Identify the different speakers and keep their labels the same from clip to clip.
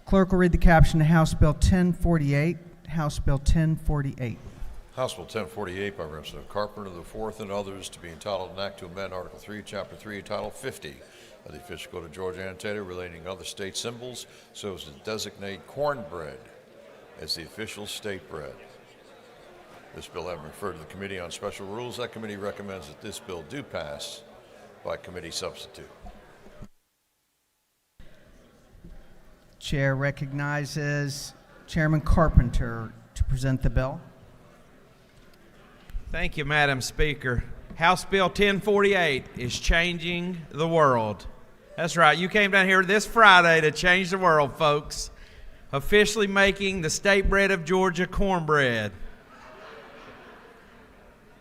Speaker 1: Clerk will read the caption to House Bill 1048. House Bill 1048.
Speaker 2: House Bill 1048 by Representative Carpenter, the fourth, and others, to be entitled an act to amend Article 3, Chapter 3, Title 50 of the Official Code of Georgia Annotated relating other state symbols so as to designate cornbread as the official state bread. This bill having referred to the Committee on Special Rules, that committee recommends that this bill do pass by committee substitute.
Speaker 1: Chair recognizes Chairman Carpenter to present the bill.
Speaker 3: Thank you, Madam Speaker. House Bill 1048 is changing the world. That's right. You came down here this Friday to change the world, folks. Officially making the state bread of Georgia cornbread.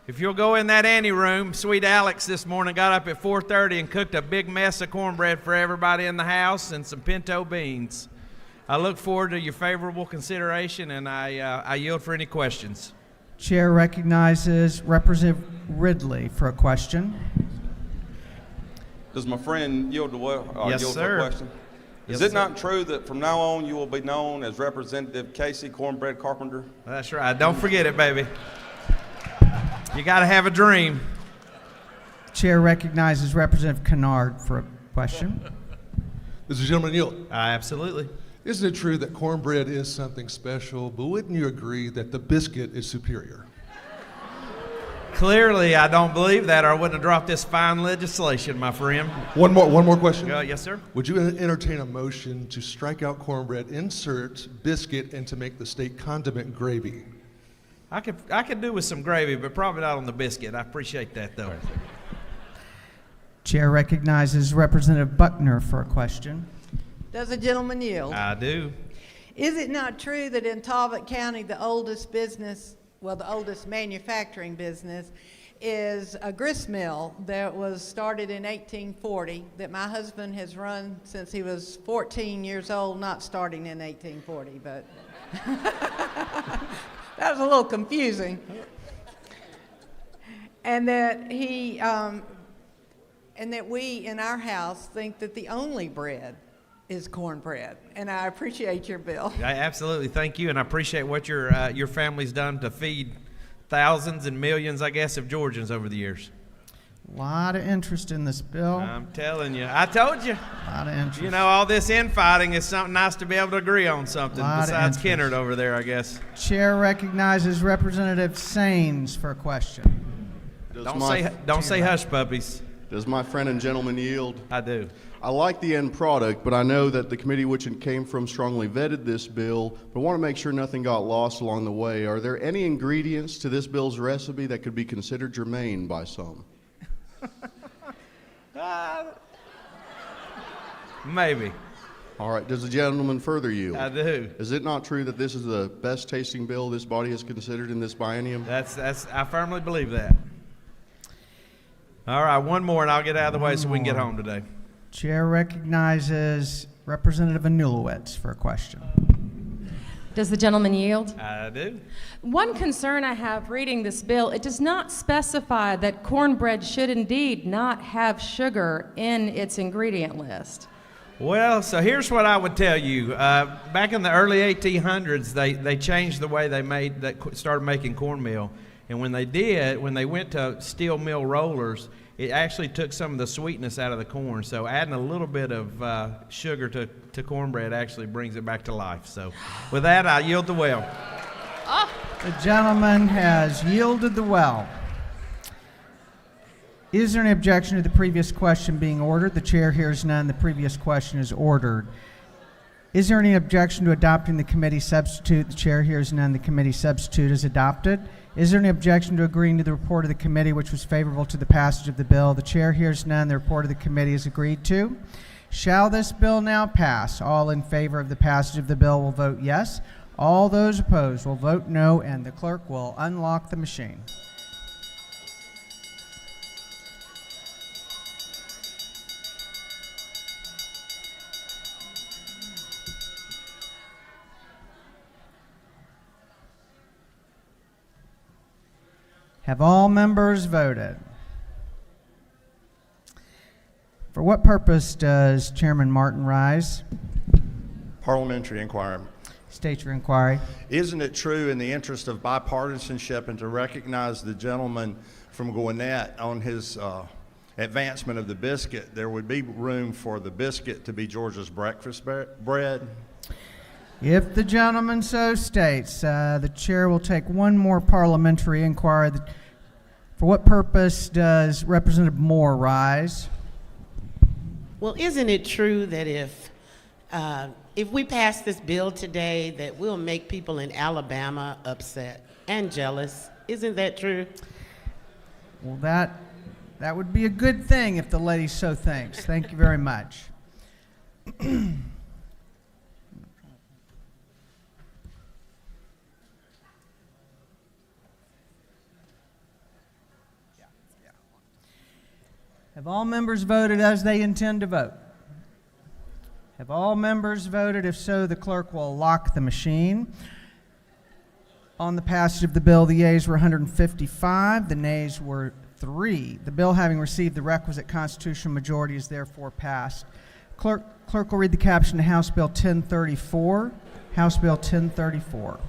Speaker 3: If you'll go in that anteroom, sweet Alex this morning got up at 4:30 and cooked a big mess of cornbread for everybody in the house and some pinto beans. I look forward to your favorable consideration, and I yield for any questions.
Speaker 1: Chair recognizes Representative Ridley for a question.
Speaker 4: Does my friend yield to
Speaker 3: Yes,
Speaker 4: yield
Speaker 3: sir.
Speaker 4: for a question? Is
Speaker 3: Yes,
Speaker 4: it not true that from now on you will be known as Representative Casey Cornbread Carpenter?
Speaker 3: That's right. Don't forget it, baby. You got to have a dream.
Speaker 1: Chair recognizes Representative Kennard for a question.
Speaker 5: Mr. Gentleman, yield.
Speaker 3: Absolutely.
Speaker 5: Isn't it true that cornbread is something special, but wouldn't you agree that the biscuit is superior?
Speaker 3: Clearly, I don't believe that, or I wouldn't have dropped this fine legislation, my friend.
Speaker 5: One more question.
Speaker 3: Yes, sir.
Speaker 5: Would you entertain a motion to strike out cornbread, insert biscuit, and to make the state condiment gravy?
Speaker 3: I could do with some gravy, but probably not on the biscuit. I appreciate that, though.
Speaker 1: Chair recognizes Representative Buckner for a question.
Speaker 6: Does the gentleman yield?
Speaker 3: I do.
Speaker 6: Is it not true that in Talbot County, the oldest business, well, the oldest manufacturing business is a grist mill that was started in 1840 that my husband has run since he was 14 years old, not starting in 1840, but that was a little confusing. And that he, and that we in our house think that the only bread is cornbread, and I appreciate your bill.
Speaker 3: I absolutely thank you, and I appreciate what your family's done to feed thousands and millions, I guess, of Georgians over the years.
Speaker 1: A lot of interest in this bill.
Speaker 3: I'm telling you. I told you.
Speaker 1: A lot of interest.
Speaker 3: You know, all this infighting is something nice to be able to agree on something besides Kennard over there, I guess.
Speaker 1: Chair recognizes Representative Saines for a question.
Speaker 3: Don't say hush puppies.
Speaker 7: Does my friend and gentleman yield?
Speaker 3: I do.
Speaker 7: I like the end product, but I know that the committee which it came from strongly vetted this bill, but want to make sure nothing got lost along the way. Are there any ingredients to this bill's recipe that could be considered germane by some?
Speaker 3: Maybe.
Speaker 7: All right, does the gentleman further yield?
Speaker 3: I do.
Speaker 7: Is it not true that this is the best tasting bill this body has considered in this biennium?
Speaker 3: I firmly believe that. All right, one more and I'll get out of the way so we can get home today.
Speaker 1: Chair recognizes Representative Anulowicz for a question.
Speaker 8: Does the gentleman yield?
Speaker 3: I do.
Speaker 8: One concern I have reading this bill, it does not specify that cornbread should indeed not have sugar in its ingredient list.
Speaker 3: Well, so here's what I would tell you. Back in the early 1800s, they changed the way they started making cornmeal. And when they went to steel mill rollers, it actually took some of the sweetness out of the corn. So adding a little bit of sugar to cornbread actually brings it back to life. So with that, I yield the well.
Speaker 1: The gentleman has yielded the well. Is there any objection to the previous question being ordered? The chair hears none. The previous question is ordered. Is there any objection to adopting the committee substitute? The chair hears none. The committee substitute is adopted. Is there any objection to agreeing to the report of the committee which was favorable to the passage of the bill? The chair hears none. The report of the committee is agreed to. Shall this bill now pass? All in favor of the passage of the bill will vote yes. All those opposed will vote no, and the clerk will unlock the machine. Have all members voted? For what purpose does Chairman Martin rise?
Speaker 9: Parliamentary inquiry.
Speaker 1: State your inquiry.
Speaker 9: Isn't it true, in the interest of bipartisanship and to recognize the gentleman from Gwinnett on his advancement of the biscuit, there would be room for the biscuit to be Georgia's breakfast bread?
Speaker 1: If the gentleman so states, the chair will take one more parliamentary inquiry. For what purpose does Representative Moore rise?
Speaker 10: Well, isn't it true that if we pass this bill today, that we'll make people in Alabama upset and jealous? Isn't that true?
Speaker 1: Well, that would be a good thing if the lady so thinks. Thank you very much. Have all members voted as they intend to vote? Have all members voted? If so, the clerk will lock the machine. On the passage of the bill, the yeas were 155, the nays were 3. The bill, having received the requisite constitutional majority, is therefore passed. Clerk will read the caption to House Bill 1034. House Bill 1034.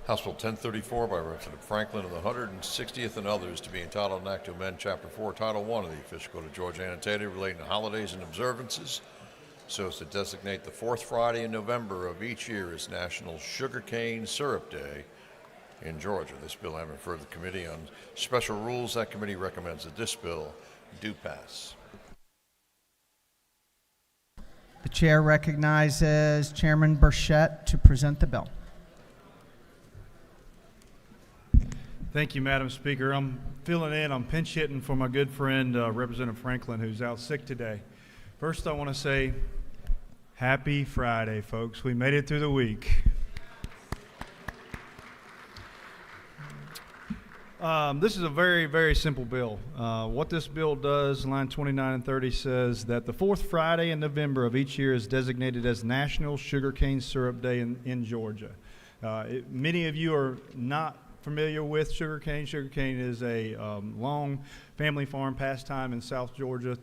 Speaker 2: House Bill 1034 by Representative Franklin of the 160th and others to be entitled an act to amend Chapter 4, Title 1 of the Official Code of Georgia Annotated relating to holidays and observances so as to designate the fourth Friday in November of each year as National Sugarcane Syrup Day in Georgia. This bill having referred to the Committee on Special Rules, that committee recommends that this bill do pass.
Speaker 1: The chair recognizes Chairman Burchett to present the bill.
Speaker 11: Thank you, Madam Speaker. I'm filling in, I'm pinch hitting for my good friend, Representative Franklin, who's out sick today. First, I want to say happy Friday, folks. We made it through the week. This is a very, very simple bill. What this bill does, line 29 and 30 says that the fourth Friday in November of each year is designated as National Sugarcane Syrup Day in Georgia. Many of you are not familiar with sugarcane. Sugarcane is a long family farm pastime in South Georgia,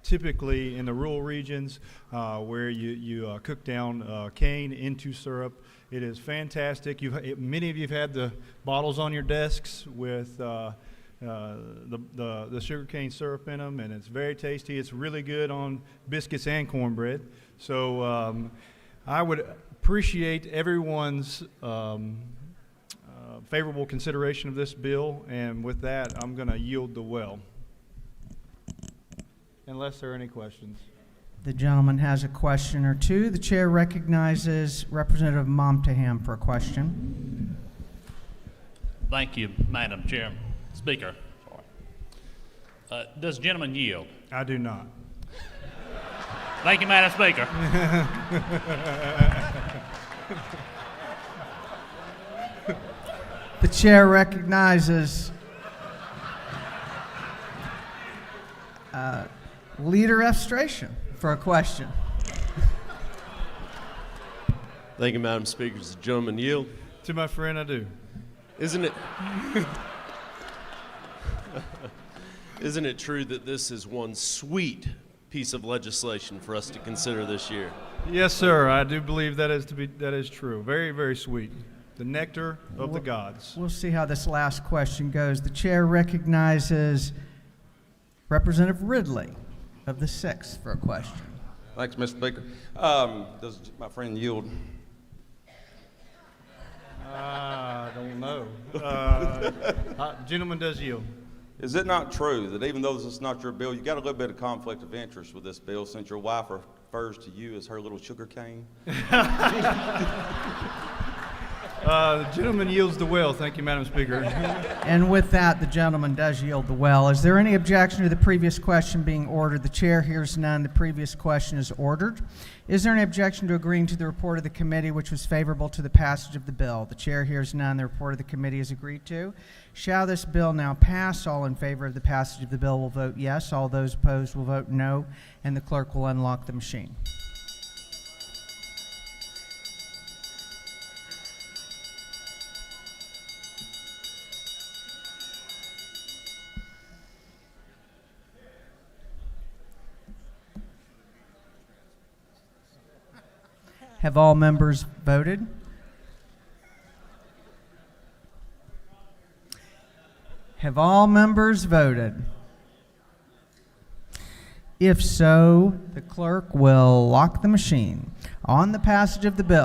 Speaker 11: typically in the rural regions where you cook down cane into syrup. It is fantastic. Many of you have had the bottles on your desks with the sugarcane syrup in them, and it's very tasty. It's really good on biscuits and cornbread. So I would appreciate everyone's favorable consideration of this bill, and with that, I'm going to yield the well, unless there are any questions.
Speaker 1: The gentleman has a question or two. The chair recognizes Representative Momtaham for a question.
Speaker 12: Thank you, Madam Chair. Speaker. Does the gentleman yield?
Speaker 11: I do not.
Speaker 12: Thank you, Madam Speaker.
Speaker 1: The chair recognizes Leader Estration for a question.
Speaker 13: Thank you, Madam Speaker. Does the gentleman yield?
Speaker 11: To my friend, I do.
Speaker 13: Isn't it? Isn't it true that this is one sweet piece of legislation for us to consider this year?
Speaker 11: Yes, sir. I do believe that is true. Very, very sweet. The nectar of the gods.
Speaker 1: We'll see how this last question goes. The chair recognizes Representative Ridley of the 6th for a question.
Speaker 4: Thanks, Mr. Speaker. Does my friend yield?
Speaker 11: I don't know. Gentleman does yield.
Speaker 4: Is it not true that even though this is not your bill, you got a little bit of conflict of interest with this bill since your wife refers to you as her little sugar cane?
Speaker 11: The gentleman yields the well. Thank you, Madam Speaker.
Speaker 1: And with that, the gentleman does yield the well. Is there any objection to the previous question being ordered? The chair hears none. The previous question is ordered. Is there any objection to agreeing to the report of the committee which was favorable to the passage of the bill? The chair hears none. The report of the committee is agreed to. Shall this bill now pass? All in favor of the passage of the bill will vote yes. All those opposed will vote no. And the clerk will unlock the machine. Have all members voted? Have all members voted? If so, the clerk will lock the machine. On the passage of the bill,